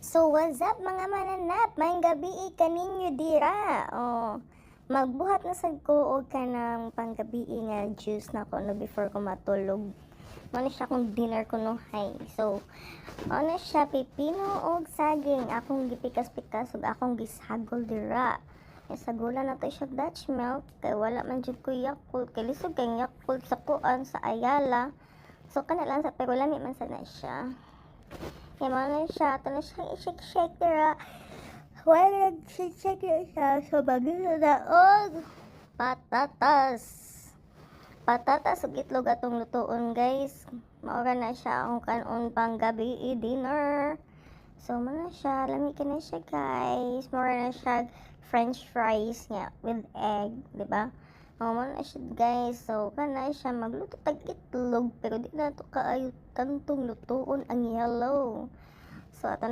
So what's up mga mananap? Maayong gabi kaninyo dira. Magbuhat na sad ko og kanang panggabi nga juice na ko no before ko matulog. Ano siya kung dinner ko no hay. So ano siya pipino og saging akong gipikas-pikas ug akong gisagol dira. Sagulan na to siya Dutch milk kay wala man jud ko Yakult kay lisod kay Yakult sa kuan sa Ayala. So kana lang sa pero lami man sana siya. Kaya na siya, ito na siya i-shake-shake dira. Wala nag-shake na siya. So, bagay na og patatas. Patatas ug itlog atong lutuon, guys. Maura na siya ang kanon pang gabi dinner. So, mana siya. Lami ka na siya, guys. Maura na siya french fries niya with egg, di ba? Mana siya, guys. So, kana siya magluto tag itlog pero di na to kaayo kantong lutuon ang yellow. So, ato